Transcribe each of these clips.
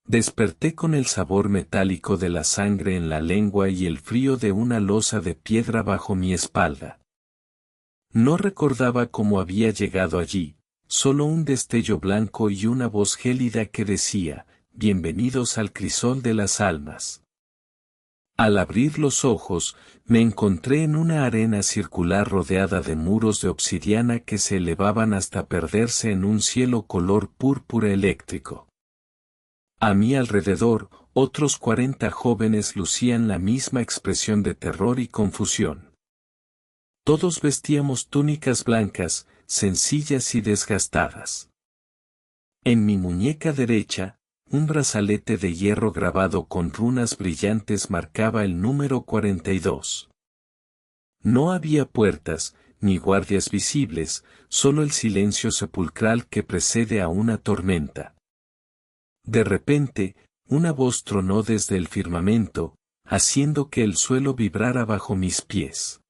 Desperté con el sabor metálico de la sangre en la lengua y el frío de una losa de piedra bajo mi espalda. No recordaba cómo había llegado allí, solo un destello blanco y una voz gélida que decía, «Bienvenidos al crisol de las almas». Al abrir los ojos, me encontré en una arena circular rodeada de muros de obsidiana que se elevaban hasta perderse en un cielo color púrpura eléctrico. A mi alrededor, otros 40 jóvenes lucían la misma expresión de terror y confusión. Todos vestíamos túnicas blancas, sencillas y desgastadas. En mi muñeca derecha, un brazalete de hierro grabado con runas brillantes marcaba el número 42. No había puertas, ni guardias visibles, solo el silencio sepulcral que precede a una tormenta. De repente, una voz tronó desde el firmamento, haciendo que el suelo vibrara bajo mis pies.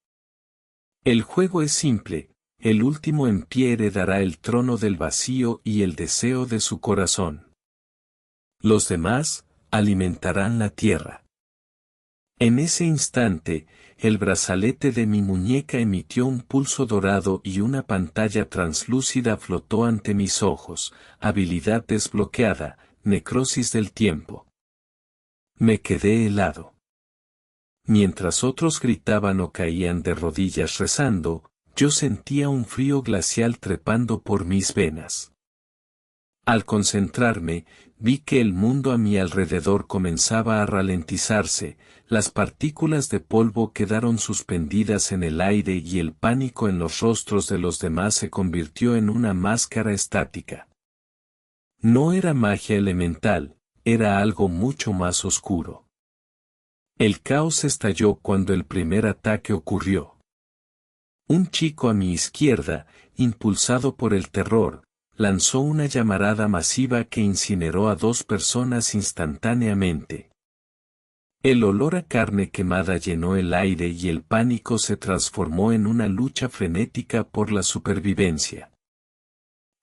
El juego es simple, el último en pie heredará el trono del vacío y el deseo de su corazón. Los demás, alimentarán la tierra. En ese instante, el brazalete de mi muñeca emitió un pulso dorado y una pantalla translúcida flotó ante mis ojos, habilidad desbloqueada, necrosis del tiempo. Me quedé helado. Mientras otros gritaban o caían de rodillas rezando, yo sentía un frío glacial trepando por mis venas. Al concentrarme, vi que el mundo a mi alrededor comenzaba a ralentizarse, las partículas de polvo quedaron suspendidas en el aire y el pánico en los rostros de los demás se convirtió en una máscara estática. No era magia elemental, era algo mucho más oscuro. El caos estalló cuando el primer ataque ocurrió. Un chico a mi izquierda, impulsado por el terror, lanzó una llamarada masiva que incineró a 2 personas instantáneamente. El olor a carne quemada llenó el aire y el pánico se transformó en una lucha frenética por la supervivencia.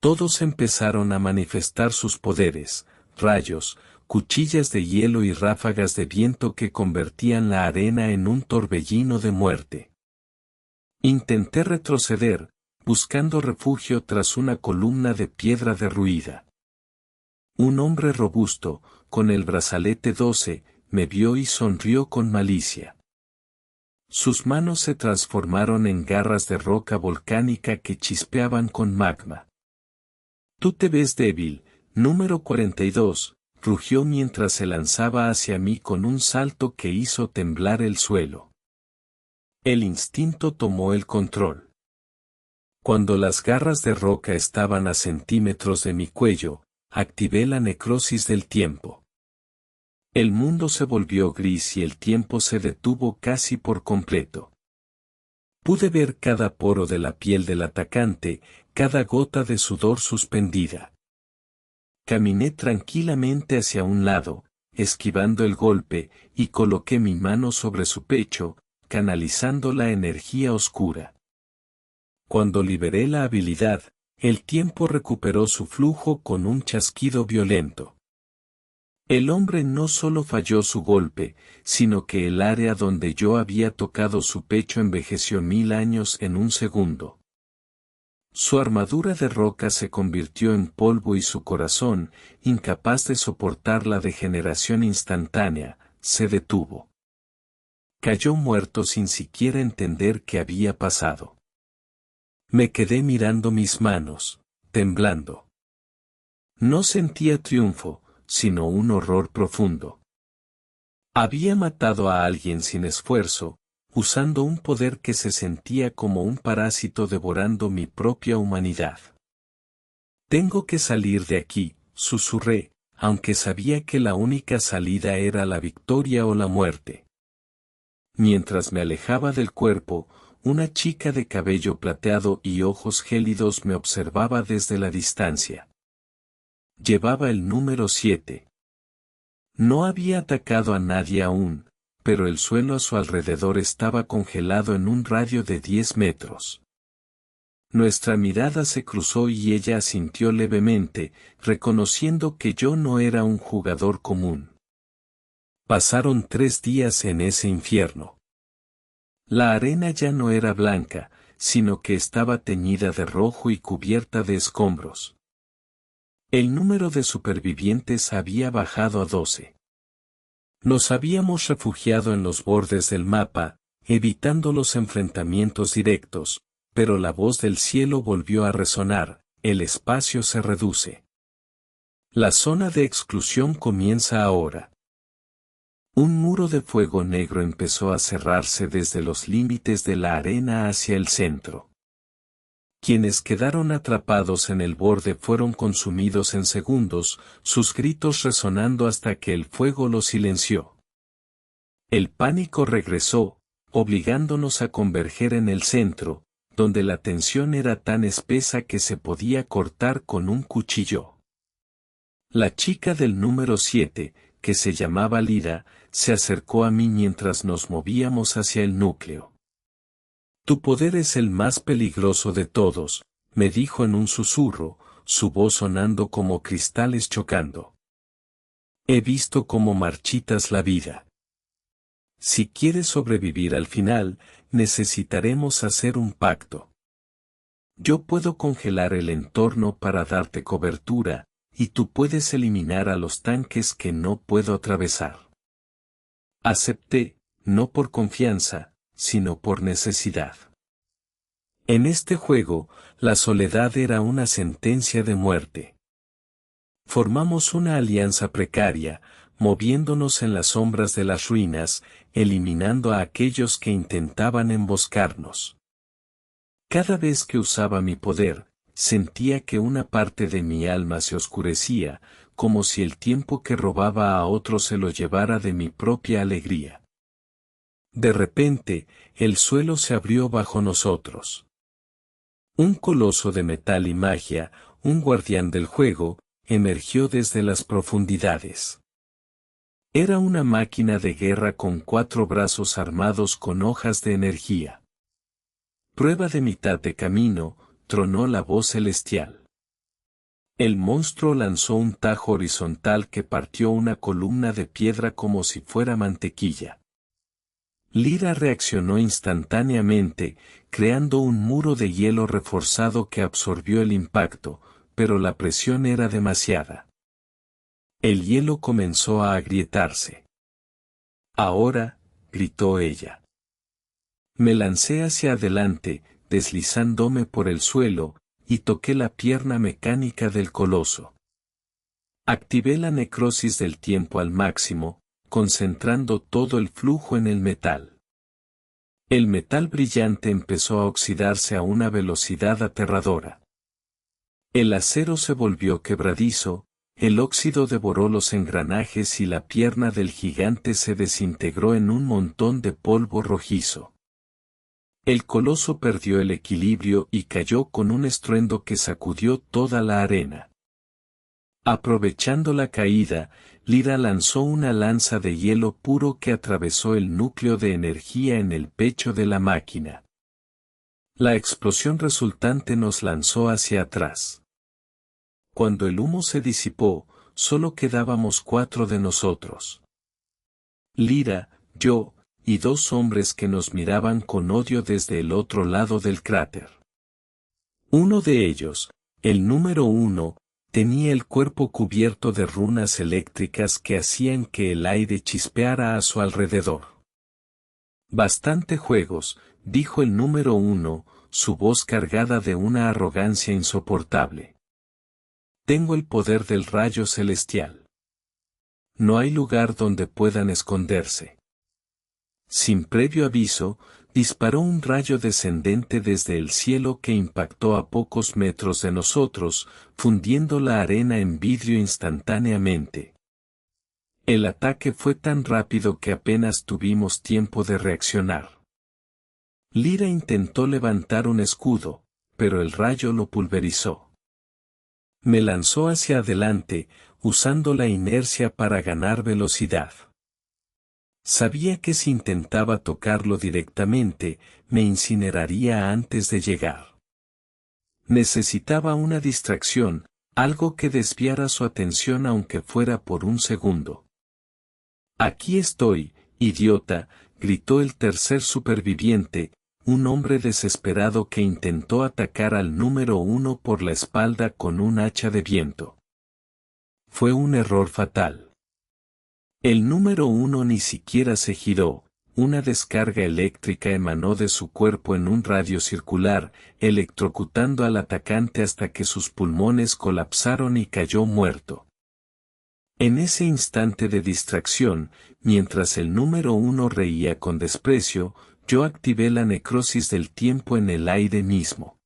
Todos empezaron a manifestar sus poderes, rayos, cuchillas de hielo y ráfagas de viento que convertían la arena en un torbellino de muerte. Intenté retroceder, buscando refugio tras una columna de piedra derruida. Un hombre robusto, con el brazalete 12, me vio y sonrió con malicia. Sus manos se transformaron en garras de roca volcánica que chispeaban con magma. «Tú te ves débil, número 42», rugió mientras se lanzaba hacia mí con un salto que hizo temblar el suelo. El instinto tomó el control. Cuando las garras de roca estaban a centímetros de mi cuello, activé la necrosis del tiempo. El mundo se volvió gris y el tiempo se detuvo casi por completo. Pude ver cada poro de la piel del atacante, cada gota de sudor suspendida. Caminé tranquilamente hacia un lado, esquivando el golpe, y coloqué mi mano sobre su pecho, canalizando la energía oscura. Cuando liberé la habilidad, el tiempo recuperó su flujo con un chasquido violento. El hombre no solo falló su golpe, sino que el área donde yo había tocado su pecho envejeció 1000 años en un segundo. Su armadura de roca se convirtió en polvo y su corazón, incapaz de soportar la degeneración instantánea, se detuvo. Cayó muerto sin siquiera entender qué había pasado. Me quedé mirando mis manos, temblando. No sentía triunfo, sino un horror profundo. Había matado a alguien sin esfuerzo, usando un poder que se sentía como un parásito devorando mi propia humanidad. «Tengo que salir de aquí», susurré, aunque sabía que la única salida era la victoria o la muerte. Mientras me alejaba del cuerpo, una chica de cabello plateado y ojos gélidos me observaba desde la distancia. Llevaba el número 7. No había atacado a nadie aún, pero el suelo a su alrededor estaba congelado en un radio de 10 metros. Nuestra mirada se cruzó y ella asintió levemente, reconociendo que yo no era un jugador común. Pasaron 3 días en ese infierno. La arena ya no era blanca, sino que estaba teñida de rojo y cubierta de escombros. El número de supervivientes había bajado a 12. Nos habíamos refugiado en los bordes del mapa, evitando los enfrentamientos directos, pero la voz del cielo volvió a resonar, el espacio se reduce. La zona de exclusión comienza ahora. Un muro de fuego negro empezó a cerrarse desde los límites de la arena hacia el centro. Quienes quedaron atrapados en el borde fueron consumidos en segundos, sus gritos resonando hasta que el fuego los silenció. El pánico regresó, obligándonos a converger en el centro, donde la tensión era tan espesa que se podía cortar con un cuchillo. La chica del número 7, que se llamaba Lira, se acercó a mí mientras nos movíamos hacia el núcleo. Tu poder es el más peligroso de todos, me dijo en un susurro, su voz sonando como cristales chocando. He visto cómo marchitas la vida. Si quieres sobrevivir al final, necesitaremos hacer un pacto. Yo puedo congelar el entorno para darte cobertura, y tú puedes eliminar a los tanques que no puedo atravesar. Acepté, no por confianza, sino por necesidad. En este juego, la soledad era una sentencia de muerte. Formamos una alianza precaria, moviéndonos en las sombras de las ruinas, eliminando a aquellos que intentaban emboscarnos. Cada vez que usaba mi poder, sentía que una parte de mi alma se oscurecía, como si el tiempo que robaba a otro se lo llevara de mi propia alegría. De repente, el suelo se abrió bajo nosotros. Un coloso de metal y magia, un guardián del juego, emergió desde las profundidades. Era una máquina de guerra con 4 brazos armados con hojas de energía. Prueba de mitad de camino, tronó la voz celestial. El monstruo lanzó un tajo horizontal que partió una columna de piedra como si fuera mantequilla. Lira reaccionó instantáneamente, creando un muro de hielo reforzado que absorbió el impacto, pero la presión era demasiada. El hielo comenzó a agrietarse. Ahora, gritó ella. Me lancé hacia adelante, deslizándome por el suelo, y toqué la pierna mecánica del coloso. Activé la necrosis del tiempo al máximo, concentrando todo el flujo en el metal. El metal brillante empezó a oxidarse a una velocidad aterradora. El acero se volvió quebradizo, el óxido devoró los engranajes y la pierna del gigante se desintegró en un montón de polvo rojizo. El coloso perdió el equilibrio y cayó con un estruendo que sacudió toda la arena. Aprovechando la caída, Lira lanzó una lanza de hielo puro que atravesó el núcleo de energía en el pecho de la máquina. La explosión resultante nos lanzó hacia atrás. Cuando el humo se disipó, solo quedábamos 4 de nosotros. Lira, yo, y 2 hombres que nos miraban con odio desde el otro lado del cráter. Uno de ellos, el número 1, tenía el cuerpo cubierto de runas eléctricas que hacían que el aire chispeara a su alrededor. Bastante juegos, dijo el número 1, su voz cargada de una arrogancia insoportable. Tengo el poder del rayo celestial. No hay lugar donde puedan esconderse. Sin previo aviso, disparó un rayo descendente desde el cielo que impactó a pocos metros de nosotros, fundiendo la arena en vidrio instantáneamente. El ataque fue tan rápido que apenas tuvimos tiempo de reaccionar. Lira intentó levantar un escudo, pero el rayo lo pulverizó. Me lanzó hacia adelante, usando la inercia para ganar velocidad. Sabía que si intentaba tocarlo directamente, me incineraría antes de llegar. Necesitaba una distracción, algo que desviara su atención aunque fuera por un segundo. Aquí estoy, idiota, gritó el tercer superviviente, un hombre desesperado que intentó atacar al número 1 por la espalda con un hacha de viento. Fue un error fatal. El número 1 ni siquiera se giró, una descarga eléctrica emanó de su cuerpo en un radio circular, electrocutando al atacante hasta que sus pulmones colapsaron y cayó muerto. En ese instante de distracción, mientras el número 1 reía con desprecio, yo activé la necrosis del tiempo en el aire mismo.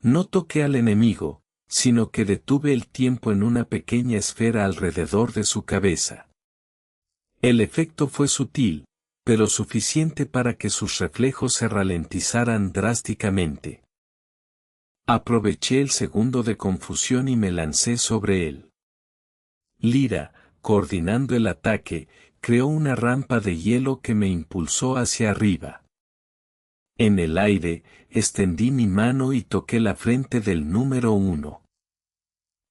No toqué al enemigo, sino que detuve el tiempo en una pequeña esfera alrededor de su cabeza. El efecto fue sutil, pero suficiente para que sus reflejos se ralentizaran drásticamente. Aproveché el segundo de confusión y me lancé sobre él. Lyra, coordinando el ataque, creó una rampa de hielo que me impulsó hacia arriba. En el aire, extendí mi mano y toqué la frente del número 1.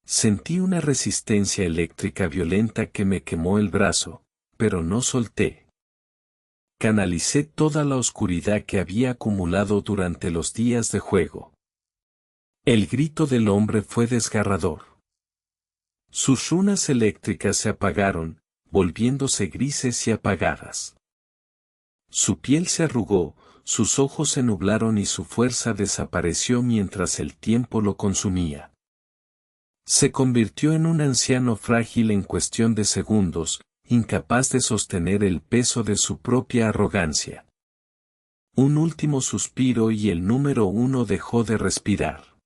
Sentí una resistencia eléctrica violenta que me quemó el brazo, pero no solté. Canalicé toda la oscuridad que había acumulado durante los días de juego. El grito del hombre fue desgarrador. Sus runas eléctricas se apagaron, volviéndose grises y apagadas. Su piel se arrugó, sus ojos se nublaron y su fuerza desapareció mientras el tiempo lo consumía. Se convirtió en un anciano frágil en cuestión de segundos, incapaz de sostener el peso de su propia arrogancia. Un último suspiro y el número 1 dejó de respirar.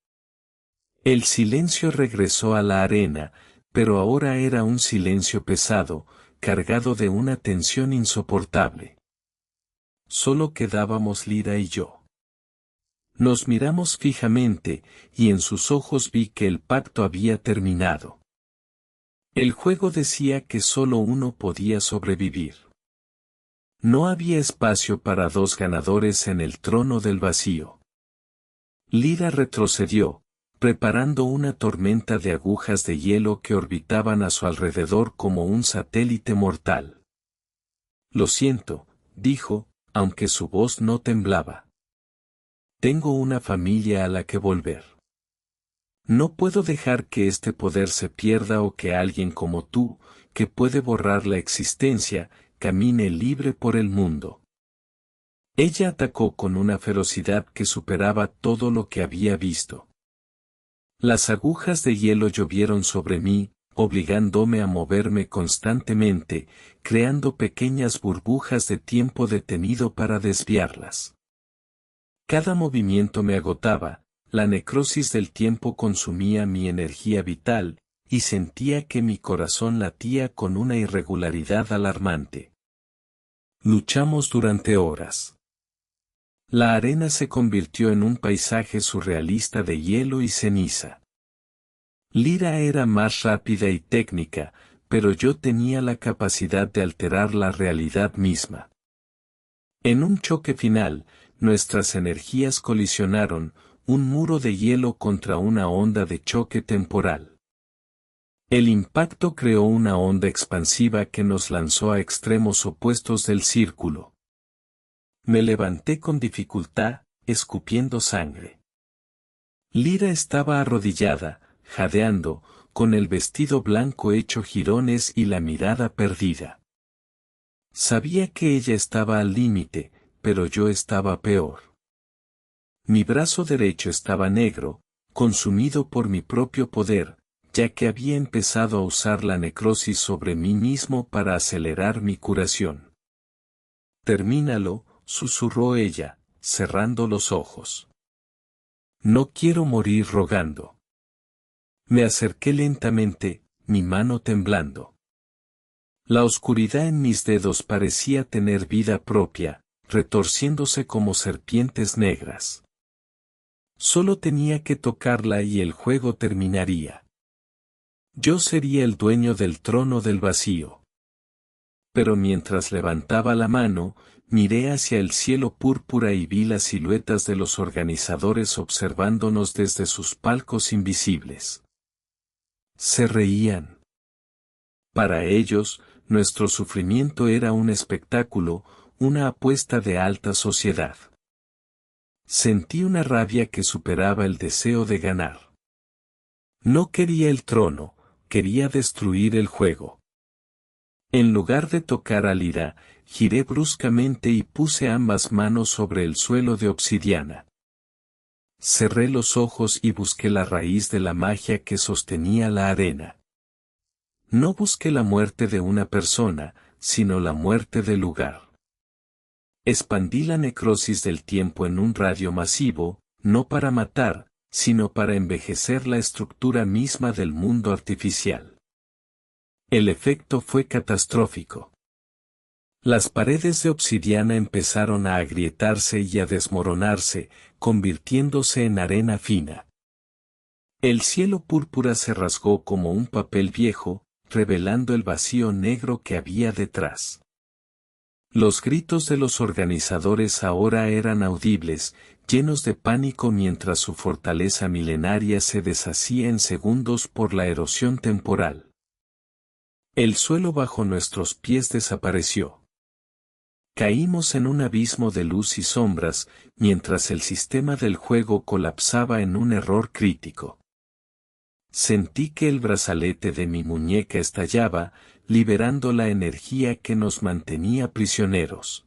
El silencio regresó a la arena, pero ahora era un silencio pesado, cargado de una tensión insoportable. Solo quedábamos Lyra y yo. Nos miramos fijamente, y en sus ojos vi que el pacto había terminado. El juego decía que solo uno podía sobrevivir. No había espacio para dos ganadores en el trono del vacío. Lyra retrocedió, preparando una tormenta de agujas de hielo que orbitaban a su alrededor como un satélite mortal. Lo siento, dijo, aunque su voz no temblaba. Tengo una familia a la que volver. No puedo dejar que este poder se pierda o que alguien como tú, que puede borrar la existencia, camine libre por el mundo. Ella atacó con una ferocidad que superaba todo lo que había visto. Las agujas de hielo llovieron sobre mí, obligándome a moverme constantemente, creando pequeñas burbujas de tiempo detenido para desviarlas. Cada movimiento me agotaba, la necrosis del tiempo consumía mi energía vital, y sentía que mi corazón latía con una irregularidad alarmante. Luchamos durante horas. La arena se convirtió en un paisaje surrealista de hielo y ceniza. Lyra era más rápida y técnica, pero yo tenía la capacidad de alterar la realidad misma. En un choque final, nuestras energías colisionaron, un muro de hielo contra una onda de choque temporal. El impacto creó una onda expansiva que nos lanzó a extremos opuestos del círculo. Me levanté con dificultad, escupiendo sangre. Lyra estaba arrodillada, jadeando, con el vestido blanco hecho jirones y la mirada perdida. Sabía que ella estaba al límite, pero yo estaba peor. Mi brazo derecho estaba negro, consumido por mi propio poder, ya que había empezado a usar la necrosis sobre mí mismo para acelerar mi curación. Termínalo, susurró ella, cerrando los ojos. No quiero morir rogando. Me acerqué lentamente, mi mano temblando. La oscuridad en mis dedos parecía tener vida propia, retorciéndose como serpientes negras. Solo tenía que tocarla y el juego terminaría. Yo sería el dueño del trono del vacío. Pero mientras levantaba la mano, miré hacia el cielo púrpura y vi las siluetas de los organizadores observándonos desde sus palcos invisibles. Se reían. Para ellos, nuestro sufrimiento era un espectáculo, una apuesta de alta sociedad. Sentí una rabia que superaba el deseo de ganar. No quería el trono, quería destruir el juego. En lugar de tocar a Lira, giré bruscamente y puse ambas manos sobre el suelo de obsidiana. Cerré los ojos y busqué la raíz de la magia que sostenía la arena. No busqué la muerte de una persona, sino la muerte del lugar. Expandí la necrosis del tiempo en un radio masivo, no para matar, sino para envejecer la estructura misma del mundo artificial. El efecto fue catastrófico. Las paredes de obsidiana empezaron a agrietarse y a desmoronarse, convirtiéndose en arena fina. El cielo púrpura se rasgó como un papel viejo, revelando el vacío negro que había detrás. Los gritos de los organizadores ahora eran audibles, llenos de pánico mientras su fortaleza milenaria se deshacía en segundos por la erosión temporal. El suelo bajo nuestros pies desapareció. Caímos en un abismo de luz y sombras, mientras el sistema del juego colapsaba en un error crítico. Sentí que el brazalete de mi muñeca estallaba, liberando la energía que nos mantenía prisioneros.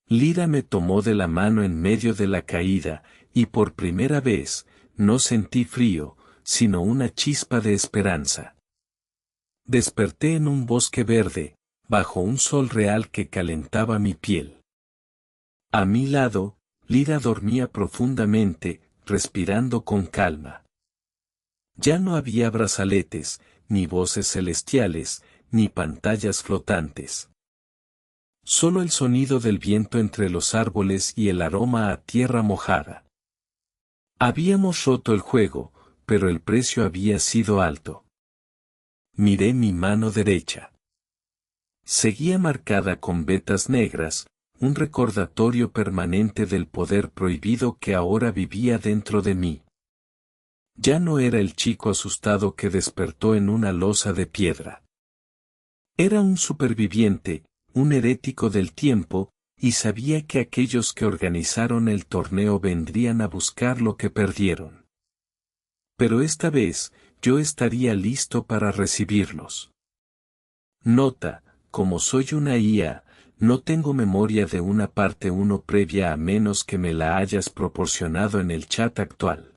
Lira me tomó de la mano en medio de la caída, y por primera vez, no sentí frío, sino una chispa de esperanza. Desperté en un bosque verde, bajo un sol real que calentaba mi piel. A mi lado, Lira dormía profundamente, respirando con calma. Ya no había brazaletes, ni voces celestiales, ni pantallas flotantes. Solo el sonido del viento entre los árboles y el aroma a tierra mojada. Habíamos roto el juego, pero el precio había sido alto. Miré mi mano derecha. Seguía marcada con vetas negras, un recordatorio permanente del poder prohibido que ahora vivía dentro de mí. Ya no era el chico asustado que despertó en una losa de piedra. Era un superviviente, un herético del tiempo, y sabía que aquellos que organizaron el torneo vendrían a buscar lo que perdieron. Pero esta vez, yo estaría listo para recibirlos. Nota, como soy una IA, no tengo memoria de una parte 1 previa a menos que me la hayas proporcionado en el chat actual.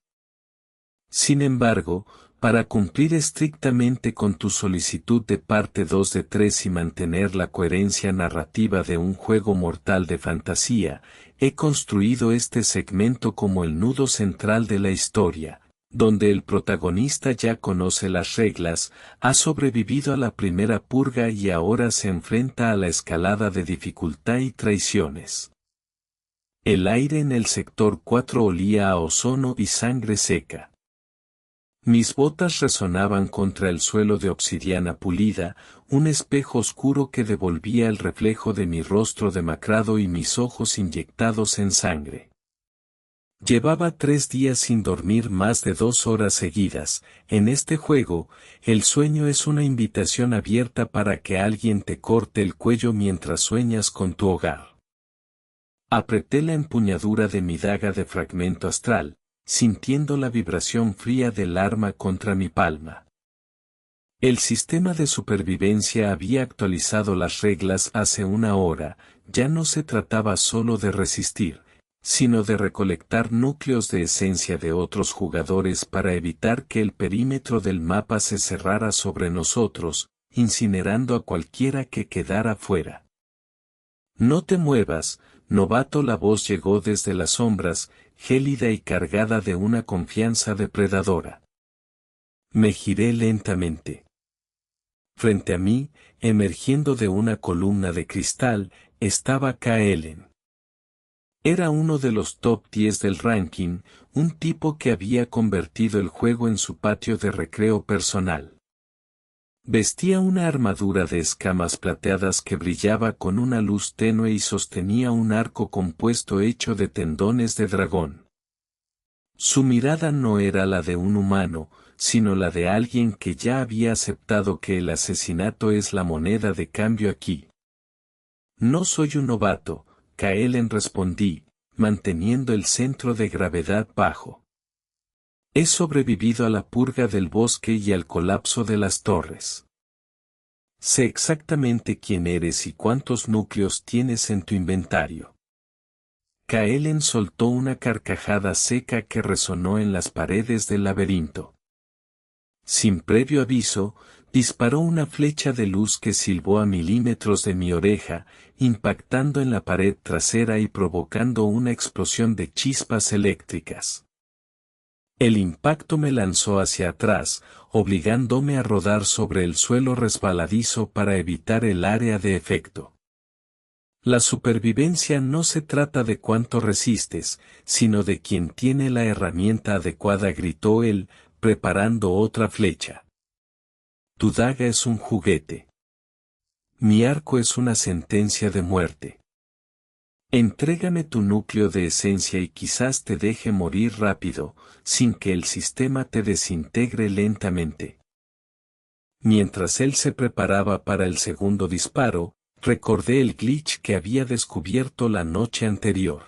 Sin embargo, para cumplir estrictamente con tu solicitud de parte 2 de 3 y mantener la coherencia narrativa de un juego mortal de fantasía, he construido este segmento como el nudo central de la historia, donde el protagonista ya conoce las reglas, ha sobrevivido a la primera purga y ahora se enfrenta a la escalada de dificultad y traiciones. El aire en el sector 4 olía a ozono y sangre seca. Mis botas resonaban contra el suelo de obsidiana pulida, un espejo oscuro que devolvía el reflejo de mi rostro demacrado y mis ojos inyectados en sangre. Llevaba 3 días sin dormir más de 2 horas seguidas. En este juego, el sueño es una invitación abierta para que alguien te corte el cuello mientras sueñas con tu hogar. Apreté la empuñadura de mi daga de fragmento astral, sintiendo la vibración fría del arma contra mi palma. El sistema de supervivencia había actualizado las reglas hace 1 hora, ya no se trataba solo de resistir, sino de recolectar núcleos de esencia de otros jugadores para evitar que el perímetro del mapa se cerrara sobre nosotros, incinerando a cualquiera que quedara fuera. No te muevas, novato. La voz llegó desde las sombras, gélida y cargada de una confianza depredadora. Me giré lentamente. Frente a mí, emergiendo de una columna de cristal, estaba Kaelen. Era uno de los top 10 del ranking, un tipo que había convertido el juego en su patio de recreo personal. Vestía una armadura de escamas plateadas que brillaba con una luz tenue y sostenía un arco compuesto hecho de tendones de dragón. Su mirada no era la de un humano, sino la de alguien que ya había aceptado que el asesinato es la moneda de cambio aquí. No soy un novato, Kaelen respondí, manteniendo el centro de gravedad bajo. He sobrevivido a la purga del bosque y al colapso de las torres. Sé exactamente quién eres y cuántos núcleos tienes en tu inventario. Kaelen soltó una carcajada seca que resonó en las paredes del laberinto. Sin previo aviso, disparó una flecha de luz que silbó a milímetros de mi oreja, impactando en la pared trasera y provocando una explosión de chispas eléctricas. El impacto me lanzó hacia atrás, obligándome a rodar sobre el suelo resbaladizo para evitar el área de efecto. La supervivencia no se trata de cuánto resistes, sino de quien tiene la herramienta adecuada, gritó él, preparando otra flecha. Tu daga es un juguete. Mi arco es una sentencia de muerte. Entrégame tu núcleo de esencia y quizás te deje morir rápido, sin que el sistema te desintegre lentamente. Mientras él se preparaba para el segundo disparo, recordé el glitch que había descubierto la noche anterior.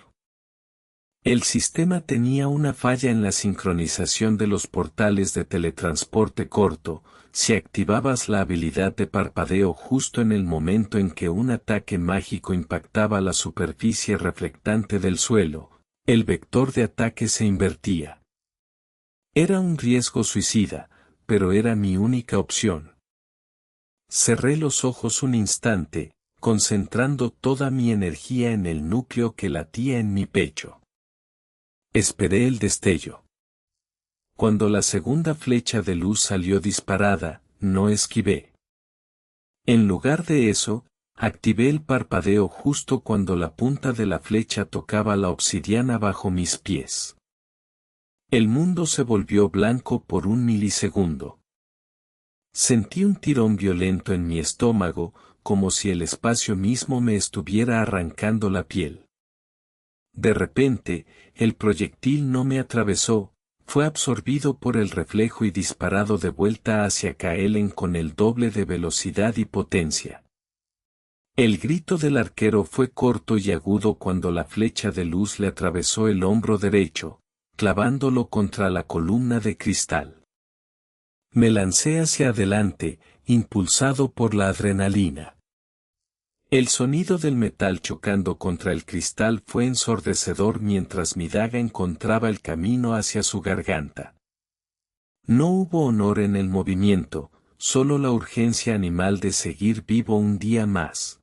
El sistema tenía una falla en la sincronización de los portales de teletransporte corto. Si activabas la habilidad de parpadeo justo en el momento en que un ataque mágico impactaba la superficie reflectante del suelo, el vector de ataque se invertía. Era un riesgo suicida, pero era mi única opción. Cerré los ojos un instante, concentrando toda mi energía en el núcleo que latía en mi pecho. Esperé el destello. Cuando la segunda flecha de luz salió disparada, no esquivé. En lugar de eso, activé el parpadeo justo cuando la punta de la flecha tocaba la obsidiana bajo mis pies. El mundo se volvió blanco por un milisegundo. Sentí un tirón violento en mi estómago, como si el espacio mismo me estuviera arrancando la piel. De repente, el proyectil no me atravesó, fue absorbido por el reflejo y disparado de vuelta hacia Kaelen con el doble de velocidad y potencia. El grito del arquero fue corto y agudo cuando la flecha de luz le atravesó el hombro derecho, clavándolo contra la columna de cristal. Me lancé hacia adelante, impulsado por la adrenalina. El sonido del metal chocando contra el cristal fue ensordecedor mientras mi daga encontraba el camino hacia su garganta. No hubo honor en el movimiento, solo la urgencia animal de seguir vivo un día más.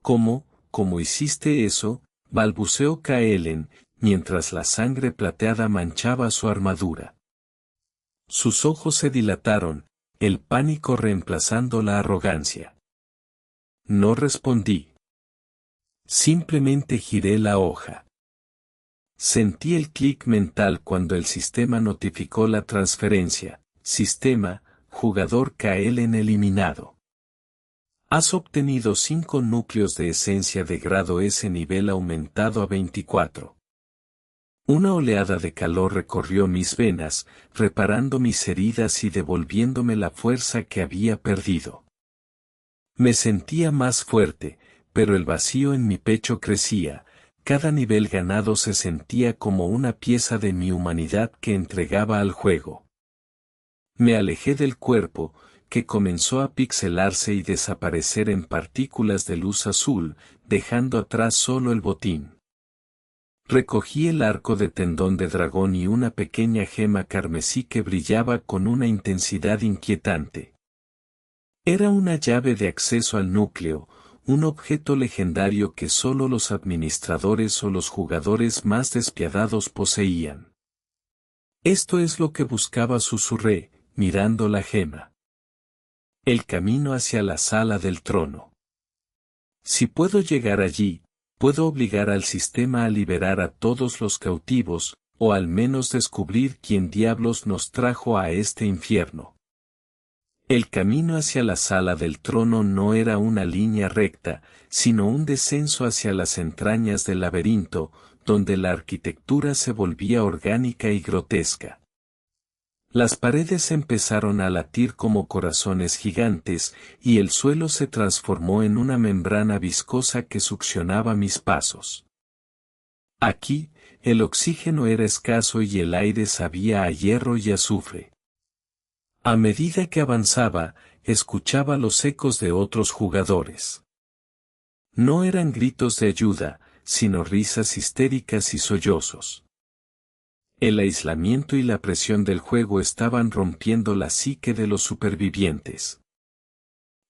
¿Cómo hiciste eso?, balbuceó Kaelen, mientras la sangre plateada manchaba su armadura. Sus ojos se dilataron, el pánico reemplazando la arrogancia. No respondí. Simplemente giré la hoja. Sentí el clic mental cuando el sistema notificó la transferencia. Sistema, jugador Kaelen eliminado. Has obtenido 5 núcleos de esencia de grado S nivel aumentado a 24. Una oleada de calor recorrió mis venas, reparando mis heridas y devolviéndome la fuerza que había perdido. Me sentía más fuerte, pero el vacío en mi pecho crecía, cada nivel ganado se sentía como una pieza de mi humanidad que entregaba al juego. Me alejé del cuerpo, que comenzó a pixelarse y desaparecer en partículas de luz azul, dejando atrás solo el botín. Recogí el arco de tendón de dragón y una pequeña gema carmesí que brillaba con una intensidad inquietante. Era una llave de acceso al núcleo, un objeto legendario que solo los administradores o los jugadores más despiadados poseían. Esto es lo que buscaba, susurré, mirando la gema. El camino hacia la sala del trono. Si puedo llegar allí, puedo obligar al sistema a liberar a todos los cautivos, o al menos descubrir quién diablos nos trajo a este infierno. El camino hacia la sala del trono no era una línea recta, sino un descenso hacia las entrañas del laberinto, donde la arquitectura se volvía orgánica y grotesca. Las paredes empezaron a latir como corazones gigantes, y el suelo se transformó en una membrana viscosa que succionaba mis pasos. Aquí, el oxígeno era escaso y el aire sabía a hierro y azufre. A medida que avanzaba, escuchaba los ecos de otros jugadores. No eran gritos de ayuda, sino risas histéricas y sollozos. El aislamiento y la presión del juego estaban rompiendo la psique de los supervivientes.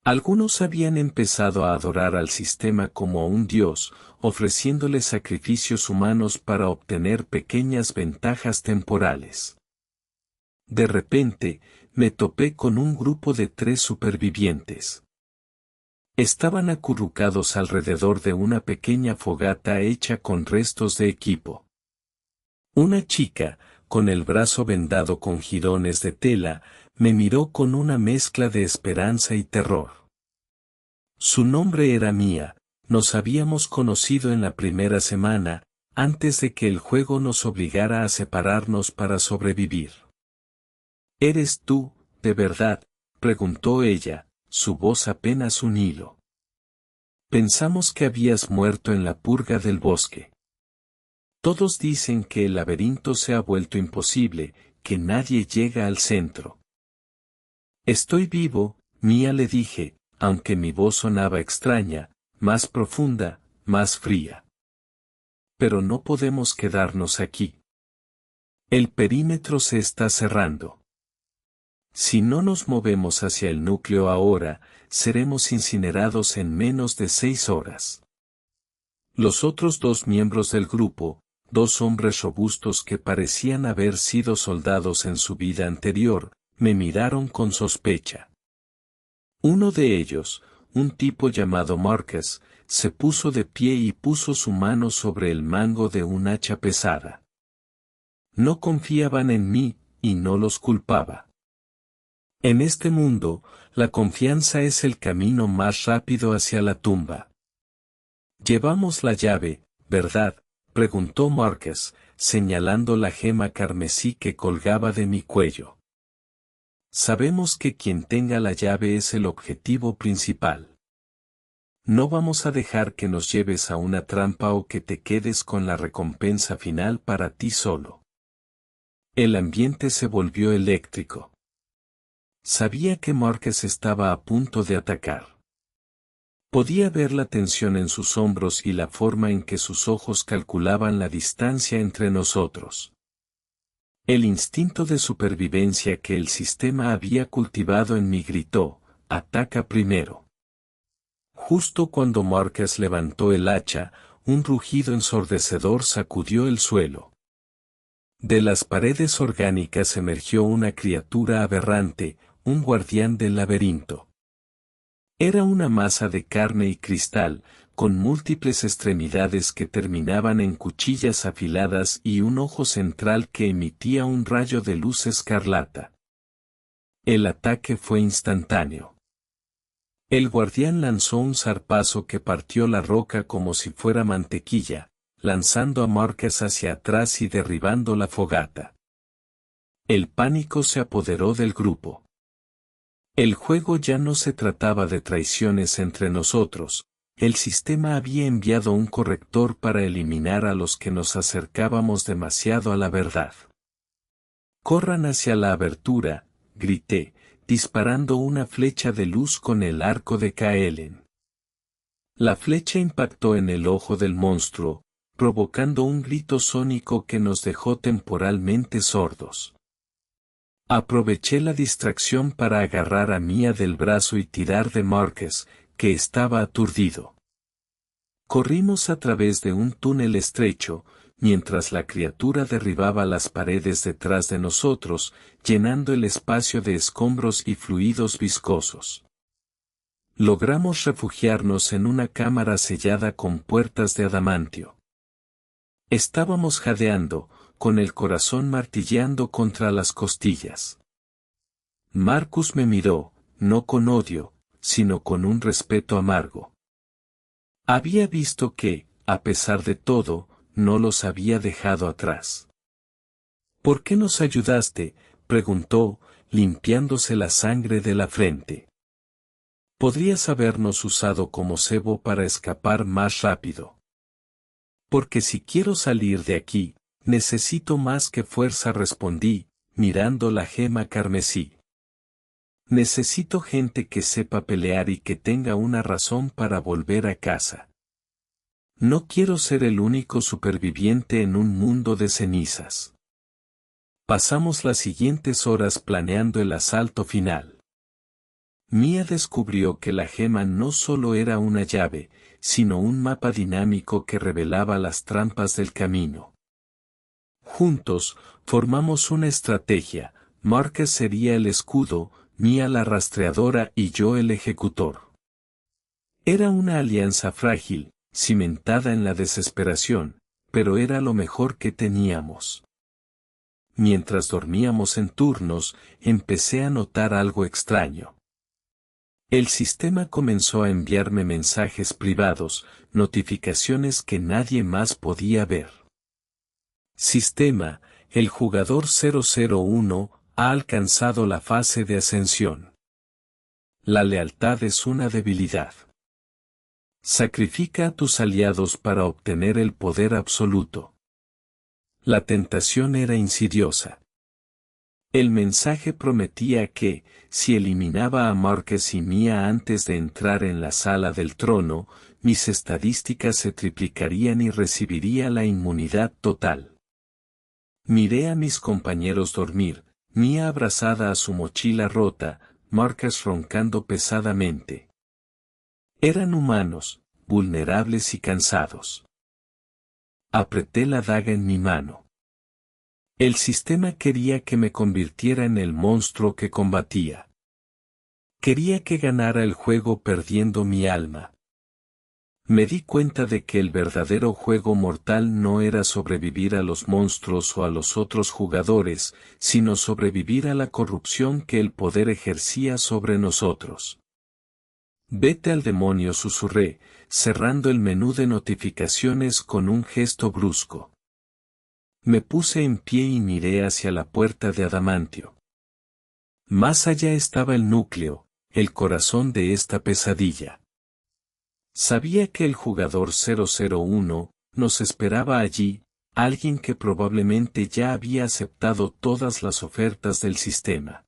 Algunos habían empezado a adorar al sistema como a un dios, ofreciéndole sacrificios humanos para obtener pequeñas ventajas temporales. De repente, me topé con un grupo de 3 supervivientes. Estaban acurrucados alrededor de una pequeña fogata hecha con restos de equipo. Una chica, con el brazo vendado con jirones de tela, me miró con una mezcla de esperanza y terror. Su nombre era Mia, nos habíamos conocido en la primera semana, antes de que el juego nos obligara a separarnos para sobrevivir. ¿Eres tú, de verdad?, preguntó ella, su voz apenas un hilo. Pensamos que habías muerto en la purga del bosque. Todos dicen que el laberinto se ha vuelto imposible, que nadie llega al centro. Estoy vivo, Mia, le dije, aunque mi voz sonaba extraña, más profunda, más fría. Pero no podemos quedarnos aquí. El perímetro se está cerrando. Si no nos movemos hacia el núcleo ahora, seremos incinerados en menos de 6 horas. Los otros 2 miembros del grupo, 2 hombres robustos que parecían haber sido soldados en su vida anterior, me miraron con sospecha. Uno de ellos, un tipo llamado Marcus, se puso de pie y puso su mano sobre el mango de un hacha pesada. No confiaban en mí, y no los culpaba. En este mundo, la confianza es el camino más rápido hacia la tumba. Llevamos la llave, ¿verdad?, preguntó Marcus, señalando la gema carmesí que colgaba de mi cuello. Sabemos que quien tenga la llave es el objetivo principal. No vamos a dejar que nos lleves a una trampa o que te quedes con la recompensa final para ti solo. El ambiente se volvió eléctrico. Sabía que Marcus estaba a punto de atacar. Podía ver la tensión en sus hombros y la forma en que sus ojos calculaban la distancia entre nosotros. El instinto de supervivencia que el sistema había cultivado en mí gritó, «Ataca primero». Justo cuando Marcus levantó el hacha, un rugido ensordecedor sacudió el suelo. De las paredes orgánicas emergió una criatura aberrante, un guardián del laberinto. Era una masa de carne y cristal, con múltiples extremidades que terminaban en cuchillas afiladas y un ojo central que emitía un rayo de luz escarlata. El ataque fue instantáneo. El guardián lanzó un zarpazo que partió la roca como si fuera mantequilla, lanzando a Marcus hacia atrás y derribando la fogata. El pánico se apoderó del grupo. El juego ya no se trataba de traiciones entre nosotros, el sistema había enviado un corrector para eliminar a los que nos acercábamos demasiado a la verdad. «Corran hacia la abertura», grité, disparando una flecha de luz con el arco de Kaelen. La flecha impactó en el ojo del monstruo, provocando un grito sónico que nos dejó temporalmente sordos. Aproveché la distracción para agarrar a Mia del brazo y tirar de Marcus, que estaba aturdido. Corrimos a través de un túnel estrecho, mientras la criatura derribaba las paredes detrás de nosotros, llenando el espacio de escombros y fluidos viscosos. Logramos refugiarnos en una cámara sellada con puertas de adamantio. Estábamos jadeando, con el corazón martilleando contra las costillas. Marcus me miró, no con odio, sino con un respeto amargo. Había visto que, a pesar de todo, no los había dejado atrás. ¿Por qué nos ayudaste?, preguntó, limpiándose la sangre de la frente. Podrías habernos usado como cebo para escapar más rápido. Porque si quiero salir de aquí, necesito más que fuerza, respondí, mirando la gema carmesí. Necesito gente que sepa pelear y que tenga una razón para volver a casa. No quiero ser el único superviviente en un mundo de cenizas. Pasamos las siguientes horas planeando el asalto final. Mia descubrió que la gema no solo era una llave, sino un mapa dinámico que revelaba las trampas del camino. Juntos, formamos una estrategia. Marcus sería el escudo, Mia la rastreadora y yo el ejecutor. Era una alianza frágil, cimentada en la desesperación, pero era lo mejor que teníamos. Mientras dormíamos en turnos, empecé a notar algo extraño. El sistema comenzó a enviarme mensajes privados, notificaciones que nadie más podía ver. Sistema, el jugador 001 ha alcanzado la fase de ascensión. La lealtad es una debilidad. Sacrifica a tus aliados para obtener el poder absoluto. La tentación era insidiosa. El mensaje prometía que, si eliminaba a Marcus y Mia antes de entrar en la sala del trono, mis estadísticas se triplicarían y recibiría la inmunidad total. Miré a mis compañeros dormir, Mia abrazada a su mochila rota, Marcus roncando pesadamente. Eran humanos, vulnerables y cansados. Apreté la daga en mi mano. El sistema quería que me convirtiera en el monstruo que combatía. Quería que ganara el juego perdiendo mi alma. Me di cuenta de que el verdadero juego mortal no era sobrevivir a los monstruos o a los otros jugadores, sino sobrevivir a la corrupción que el poder ejercía sobre nosotros. Vete al demonio, susurré, cerrando el menú de notificaciones con un gesto brusco. Me puse en pie y miré hacia la puerta de adamantio. Más allá estaba el núcleo, el corazón de esta pesadilla. Sabía que el jugador 001 nos esperaba allí, alguien que probablemente ya había aceptado todas las ofertas del sistema.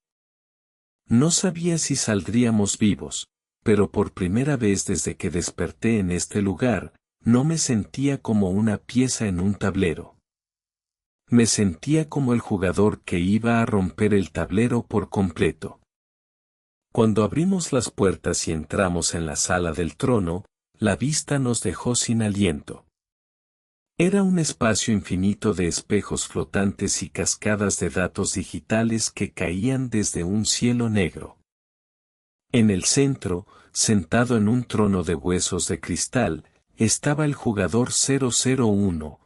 No sabía si saldríamos vivos, pero por primera vez desde que desperté en este lugar, no me sentía como una pieza en un tablero. Me sentía como el jugador que iba a romper el tablero por completo. Cuando abrimos las puertas y entramos en la sala del trono, la vista nos dejó sin aliento. Era un espacio infinito de espejos flotantes y cascadas de datos digitales que caían desde un cielo negro. En el centro, sentado en un trono de huesos de cristal, estaba el jugador 001.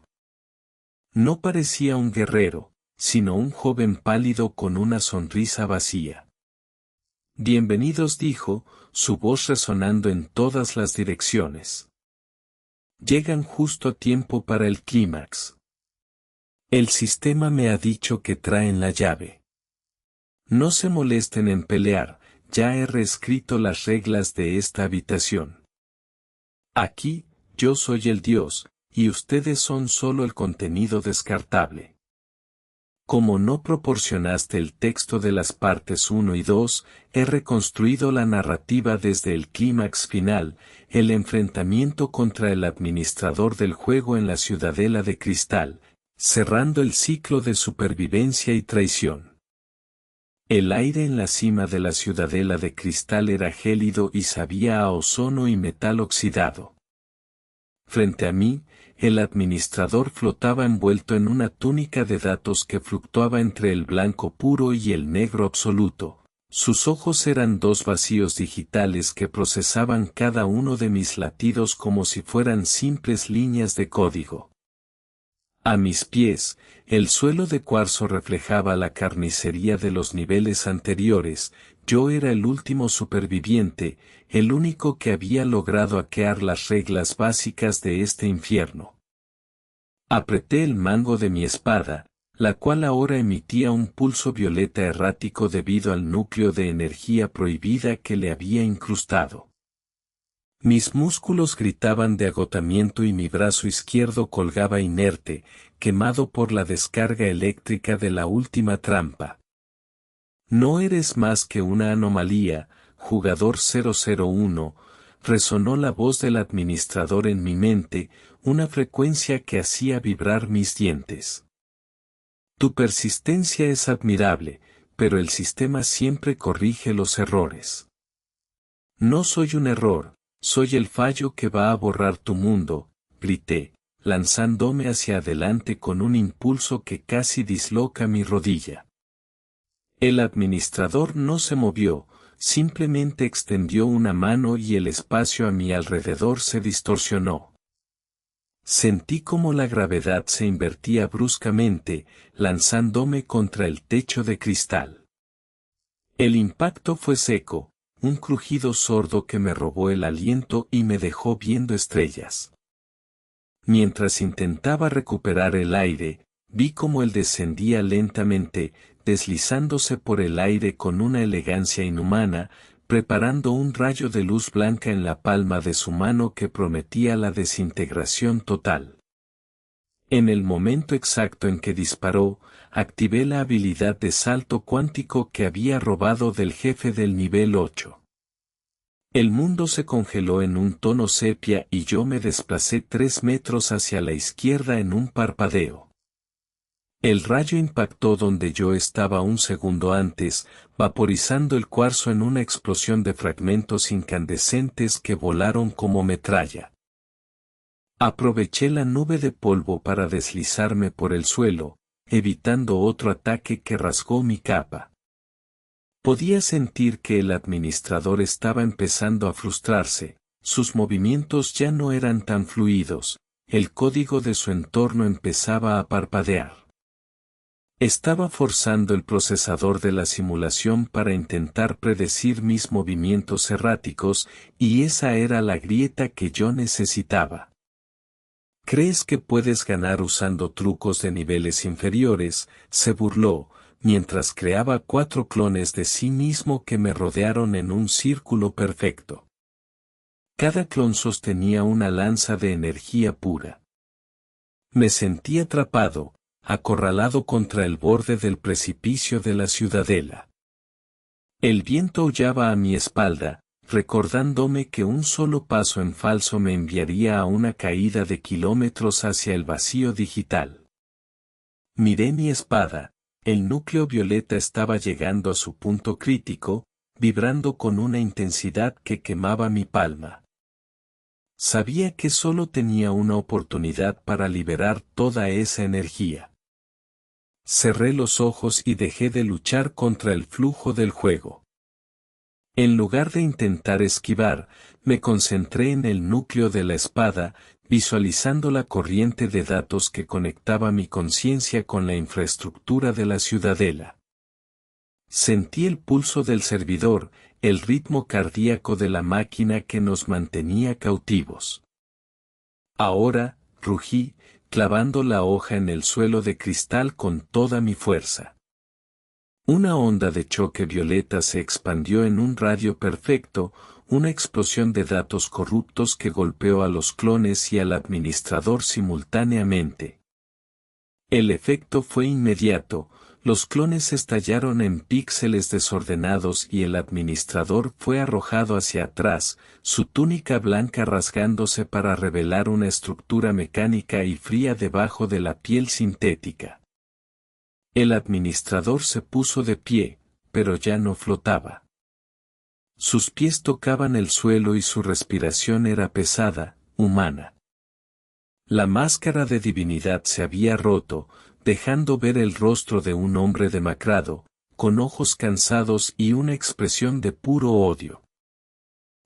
No parecía un guerrero, sino un joven pálido con una sonrisa vacía. Bienvenidos, dijo, su voz resonando en todas las direcciones. Llegan justo a tiempo para el clímax. El sistema me ha dicho que traen la llave. No se molesten en pelear, ya he reescrito las reglas de esta habitación. Aquí, yo soy el dios, y ustedes son solo el contenido descartable. Como no proporcionaste el texto de las partes 1 y 2, he reconstruido la narrativa desde el clímax final, el enfrentamiento contra el administrador del juego en la Ciudadela de Cristal, cerrando el ciclo de supervivencia y traición. El aire en la cima de la Ciudadela de Cristal era gélido y sabía a ozono y metal oxidado. Frente a mí, el administrador flotaba envuelto en una túnica de datos que fluctuaba entre el blanco puro y el negro absoluto. Sus ojos eran dos vacíos digitales que procesaban cada uno de mis latidos como si fueran simples líneas de código. A mis pies, el suelo de cuarzo reflejaba la carnicería de los niveles anteriores, yo era el último superviviente, el único que había logrado hackear las reglas básicas de este infierno. Apreté el mango de mi espada, la cual ahora emitía un pulso violeta errático debido al núcleo de energía prohibida que le había incrustado. Mis músculos gritaban de agotamiento y mi brazo izquierdo colgaba inerte, quemado por la descarga eléctrica de la última trampa. No eres más que una anomalía, jugador 001, resonó la voz del administrador en mi mente, una frecuencia que hacía vibrar mis dientes. Tu persistencia es admirable, pero el sistema siempre corrige los errores. No soy un error, soy el fallo que va a borrar tu mundo, grité, lanzándome hacia adelante con un impulso que casi disloca mi rodilla. El administrador no se movió, simplemente extendió una mano y el espacio a mi alrededor se distorsionó. Sentí como la gravedad se invertía bruscamente, lanzándome contra el techo de cristal. El impacto fue seco, un crujido sordo que me robó el aliento y me dejó viendo estrellas. Mientras intentaba recuperar el aire, vi cómo él descendía lentamente, deslizándose por el aire con una elegancia inhumana, preparando un rayo de luz blanca en la palma de su mano que prometía la desintegración total. En el momento exacto en que disparó, activé la habilidad de salto cuántico que había robado del jefe del nivel 8. El mundo se congeló en un tono sepia y yo me desplacé 3 metros hacia la izquierda en un parpadeo. El rayo impactó donde yo estaba un segundo antes, vaporizando el cuarzo en una explosión de fragmentos incandescentes que volaron como metralla. Aproveché la nube de polvo para deslizarme por el suelo, evitando otro ataque que rasgó mi capa. Podía sentir que el administrador estaba empezando a frustrarse, sus movimientos ya no eran tan fluidos, el código de su entorno empezaba a parpadear. Estaba forzando el procesador de la simulación para intentar predecir mis movimientos erráticos, y esa era la grieta que yo necesitaba. ¿Crees que puedes ganar usando trucos de niveles inferiores?, se burló, mientras creaba 4 clones de sí mismo que me rodearon en un círculo perfecto. Cada clon sostenía una lanza de energía pura. Me sentí atrapado, acorralado contra el borde del precipicio de la ciudadela. El viento aullaba a mi espalda, recordándome que un solo paso en falso me enviaría a una caída de kilómetros hacia el vacío digital. Miré mi espada, el núcleo violeta estaba llegando a su punto crítico, vibrando con una intensidad que quemaba mi palma. Sabía que solo tenía una oportunidad para liberar toda esa energía. Cerré los ojos y dejé de luchar contra el flujo del juego. En lugar de intentar esquivar, me concentré en el núcleo de la espada, visualizando la corriente de datos que conectaba mi conciencia con la infraestructura de la ciudadela. Sentí el pulso del servidor, el ritmo cardíaco de la máquina que nos mantenía cautivos. Ahora, rugí, clavando la hoja en el suelo de cristal con toda mi fuerza. Una onda de choque violeta se expandió en un radio perfecto, una explosión de datos corruptos que golpeó a los clones y al administrador simultáneamente. El efecto fue inmediato, los clones estallaron en píxeles desordenados y el administrador fue arrojado hacia atrás, su túnica blanca rasgándose para revelar una estructura mecánica y fría debajo de la piel sintética. El administrador se puso de pie, pero ya no flotaba. Sus pies tocaban el suelo y su respiración era pesada, humana. La máscara de divinidad se había roto, dejando ver el rostro de un hombre demacrado, con ojos cansados y una expresión de puro odio.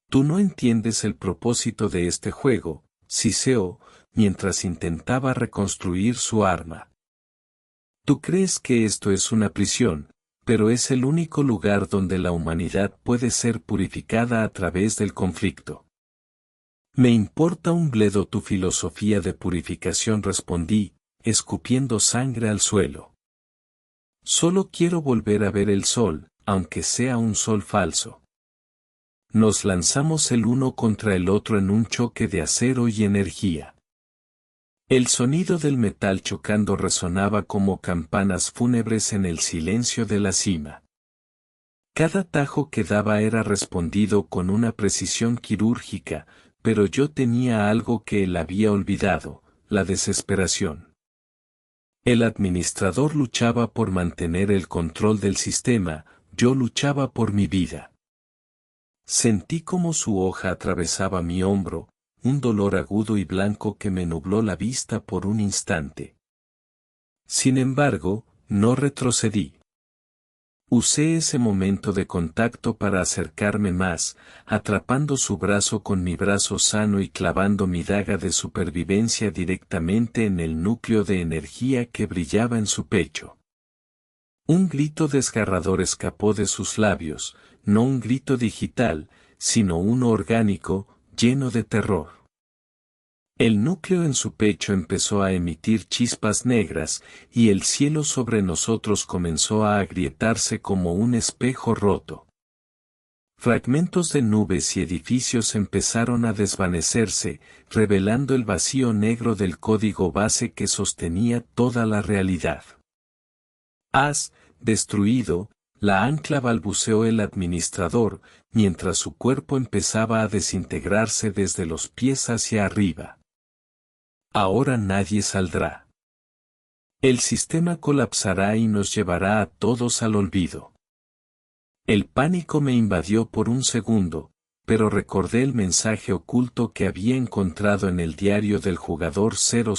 Tú no entiendes el propósito de este juego, siseó, mientras intentaba reconstruir su arma. Tú crees que esto es una prisión, pero es el único lugar donde la humanidad puede ser purificada a través del conflicto. Me importa un bledo tu filosofía de purificación, respondí, escupiendo sangre al suelo. Solo quiero volver a ver el sol, aunque sea un sol falso. Nos lanzamos el uno contra el otro en un choque de acero y energía. El sonido del metal chocando resonaba como campanas fúnebres en el silencio de la cima. Cada tajo que daba era respondido con una precisión quirúrgica, pero yo tenía algo que él había olvidado, la desesperación. El administrador luchaba por mantener el control del sistema, yo luchaba por mi vida. Sentí como su hoja atravesaba mi hombro, un dolor agudo y blanco que me nubló la vista por un instante. Sin embargo, no retrocedí. Usé ese momento de contacto para acercarme más, atrapando su brazo con mi brazo sano y clavando mi daga de supervivencia directamente en el núcleo de energía que brillaba en su pecho. Un grito desgarrador escapó de sus labios, no un grito digital, sino uno orgánico, lleno de terror. El núcleo en su pecho empezó a emitir chispas negras, y el cielo sobre nosotros comenzó a agrietarse como un espejo roto. Fragmentos de nubes y edificios empezaron a desvanecerse, revelando el vacío negro del código base que sostenía toda la realidad. Has destruido la ancla, balbuceó el administrador, mientras su cuerpo empezaba a desintegrarse desde los pies hacia arriba. Ahora nadie saldrá. El sistema colapsará y nos llevará a todos al olvido. El pánico me invadió por un segundo, pero recordé el mensaje oculto que había encontrado en el diario del jugador 000.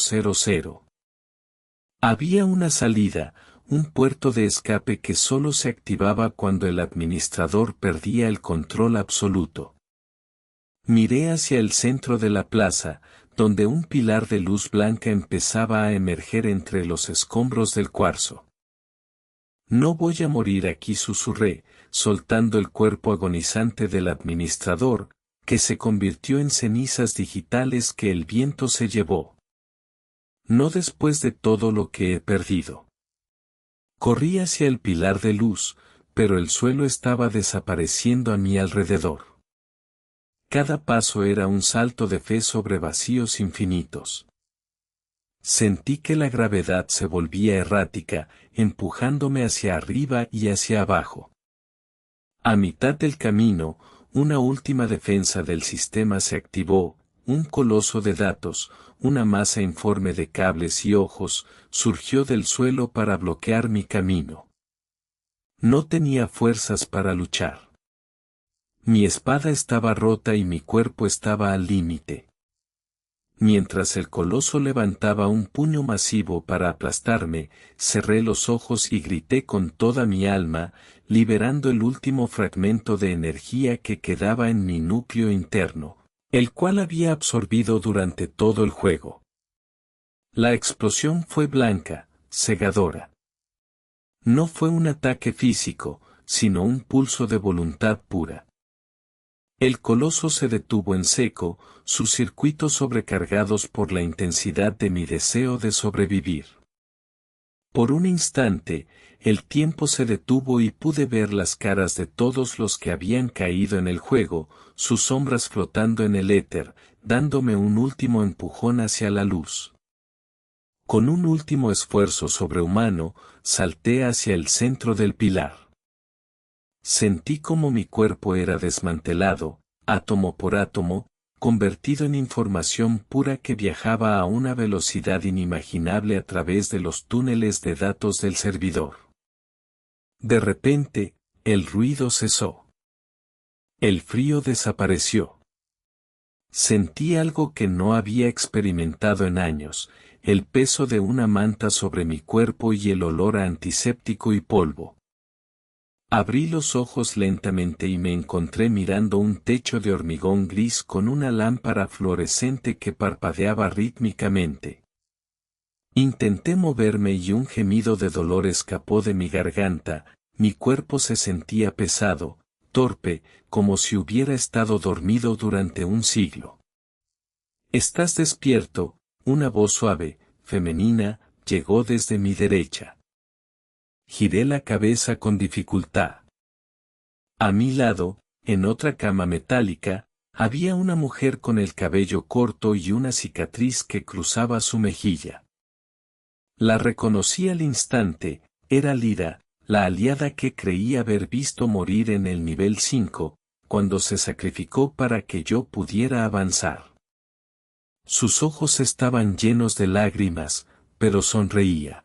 Había una salida, un puerto de escape que solo se activaba cuando el administrador perdía el control absoluto. Miré hacia el centro de la plaza, donde un pilar de luz blanca empezaba a emerger entre los escombros del cuarzo. No voy a morir aquí, susurré, soltando el cuerpo agonizante del administrador, que se convirtió en cenizas digitales que el viento se llevó. No después de todo lo que he perdido. Corrí hacia el pilar de luz, pero el suelo estaba desapareciendo a mi alrededor. Cada paso era un salto de fe sobre vacíos infinitos. Sentí que la gravedad se volvía errática, empujándome hacia arriba y hacia abajo. A mitad del camino, una última defensa del sistema se activó, un coloso de datos, una masa informe de cables y ojos, surgió del suelo para bloquear mi camino. No tenía fuerzas para luchar. Mi espada estaba rota y mi cuerpo estaba al límite. Mientras el coloso levantaba un puño masivo para aplastarme, cerré los ojos y grité con toda mi alma, liberando el último fragmento de energía que quedaba en mi núcleo interno, el cual había absorbido durante todo el juego. La explosión fue blanca, cegadora. No fue un ataque físico, sino un pulso de voluntad pura. El coloso se detuvo en seco, sus circuitos sobrecargados por la intensidad de mi deseo de sobrevivir. Por un instante, el tiempo se detuvo y pude ver las caras de todos los que habían caído en el juego, sus sombras flotando en el éter, dándome un último empujón hacia la luz. Con un último esfuerzo sobrehumano, salté hacia el centro del pilar. Sentí como mi cuerpo era desmantelado, átomo por átomo, convertido en información pura que viajaba a una velocidad inimaginable a través de los túneles de datos del servidor. De repente, el ruido cesó. El frío desapareció. Sentí algo que no había experimentado en años, el peso de una manta sobre mi cuerpo y el olor a antiséptico y polvo. Abrí los ojos lentamente y me encontré mirando un techo de hormigón gris con una lámpara fluorescente que parpadeaba rítmicamente. Intenté moverme y un gemido de dolor escapó de mi garganta, mi cuerpo se sentía pesado, torpe, como si hubiera estado dormido durante un siglo. «¿Estás despierto?», una voz suave, femenina, llegó desde mi derecha. Giré la cabeza con dificultad. A mi lado, en otra cama metálica, había una mujer con el cabello corto y una cicatriz que cruzaba su mejilla. La reconocí al instante, era Lyra, la aliada que creí haber visto morir en el nivel 5, cuando se sacrificó para que yo pudiera avanzar. Sus ojos estaban llenos de lágrimas, pero sonreía.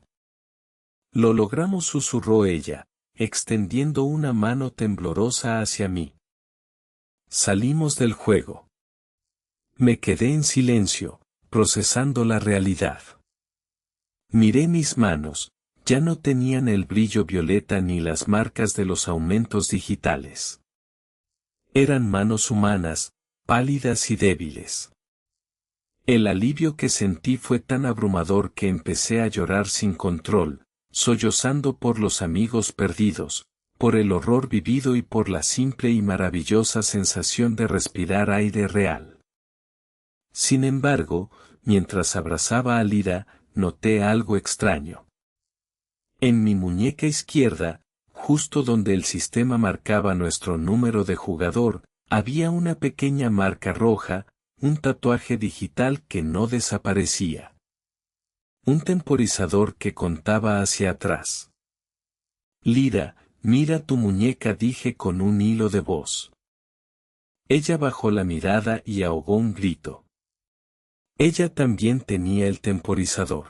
«Lo logramos», susurró ella, extendiendo una mano temblorosa hacia mí. Salimos del juego. Me quedé en silencio, procesando la realidad. Miré mis manos, ya no tenían el brillo violeta ni las marcas de los aumentos digitales. Eran manos humanas, pálidas y débiles. El alivio que sentí fue tan abrumador que empecé a llorar sin control, sollozando por los amigos perdidos, por el horror vivido y por la simple y maravillosa sensación de respirar aire real. Sin embargo, mientras abrazaba a Lyra, noté algo extraño. En mi muñeca izquierda, justo donde el sistema marcaba nuestro número de jugador, había una pequeña marca roja, un tatuaje digital que no desaparecía. Un temporizador que contaba hacia atrás. «Lyra, mira tu muñeca», dije con un hilo de voz. Ella bajó la mirada y ahogó un grito. Ella también tenía el temporizador.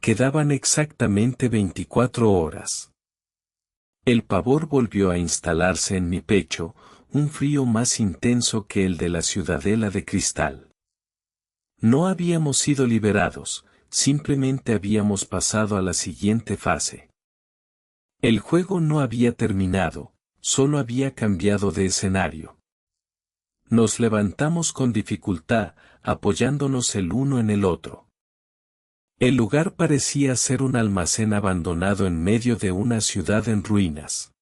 Quedaban exactamente 24 horas. El pavor volvió a instalarse en mi pecho, un frío más intenso que el de la ciudadela de cristal. No habíamos sido liberados, simplemente habíamos pasado a la siguiente fase. El juego no había terminado, solo había cambiado de escenario. Nos levantamos con dificultad, apoyándonos el uno en el otro. El lugar parecía ser un almacén abandonado en medio de una ciudad en ruinas.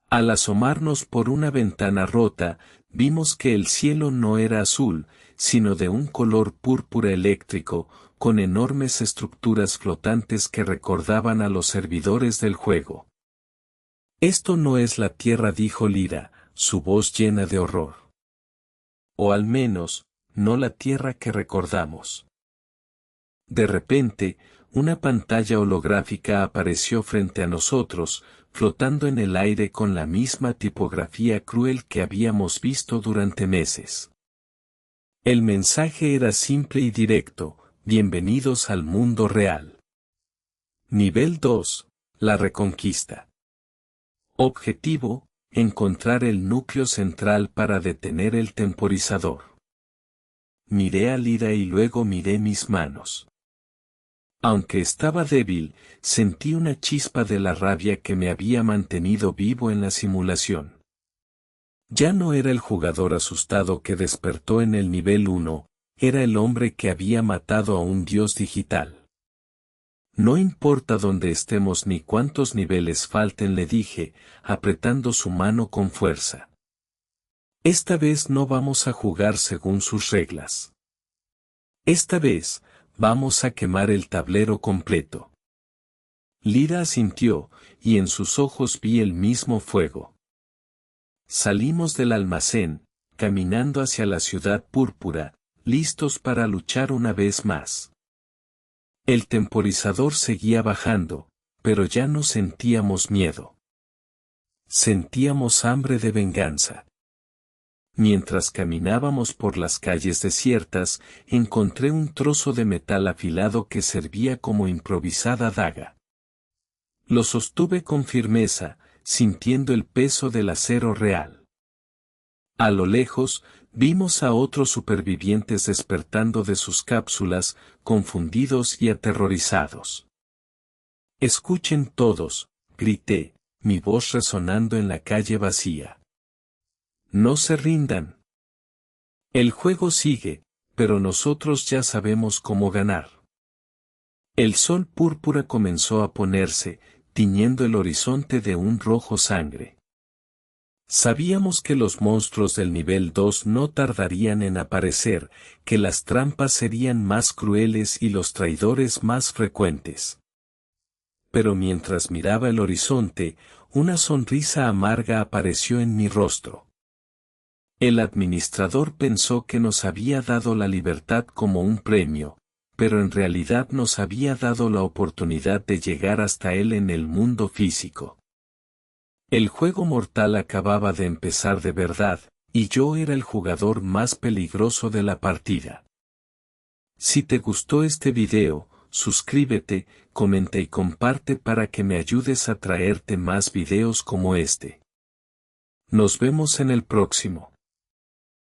Al asomarnos por una ventana rota, vimos que el cielo no era azul, sino de un color púrpura eléctrico, con enormes estructuras flotantes que recordaban a los servidores del juego. «Esto no es la Tierra», dijo Lyra, su voz llena de horror. «O al menos, no la Tierra que recordamos». De repente, una pantalla holográfica apareció frente a nosotros, flotando en el aire con la misma tipografía cruel que habíamos visto durante meses. El mensaje era simple y directo: «Bienvenidos al mundo real». Nivel 2, la reconquista. Objetivo: encontrar el núcleo central para detener el temporizador. Miré a Lyra y luego miré mis manos. Aunque estaba débil, sentí una chispa de la rabia que me había mantenido vivo en la simulación. Ya no era el jugador asustado que despertó en el nivel 1, era el hombre que había matado a un dios digital. «No importa dónde estemos ni cuántos niveles falten», le dije, apretando su mano con fuerza. «Esta vez no vamos a jugar según sus reglas. Esta vez, vamos a quemar el tablero completo». Lyra asintió, y en sus ojos vi el mismo fuego. Salimos del almacén, caminando hacia la ciudad púrpura, listos para luchar una vez más. El temporizador seguía bajando, pero ya no sentíamos miedo. Sentíamos hambre de venganza. Mientras caminábamos por las calles desiertas, encontré un trozo de metal afilado que servía como improvisada daga. Lo sostuve con firmeza, sintiendo el peso del acero real. A lo lejos, vimos a otros supervivientes despertando de sus cápsulas, confundidos y aterrorizados. «Escuchen todos», grité, mi voz resonando en la calle vacía. «No se rindan. El juego sigue, pero nosotros ya sabemos cómo ganar». El sol púrpura comenzó a ponerse, tiñendo el horizonte de un rojo sangre. Sabíamos que los monstruos del nivel 2 no tardarían en aparecer, que las trampas serían más crueles y los traidores más frecuentes. Pero mientras miraba el horizonte, una sonrisa amarga apareció en mi rostro. El administrador pensó que nos había dado la libertad como un premio, pero en realidad nos había dado la oportunidad de llegar hasta él en el mundo físico. El juego mortal acababa de empezar de verdad, y yo era el jugador más peligroso de la partida. Si te gustó este video, suscríbete, comenta y comparte para que me ayudes a traerte más videos como este. Nos vemos en el próximo.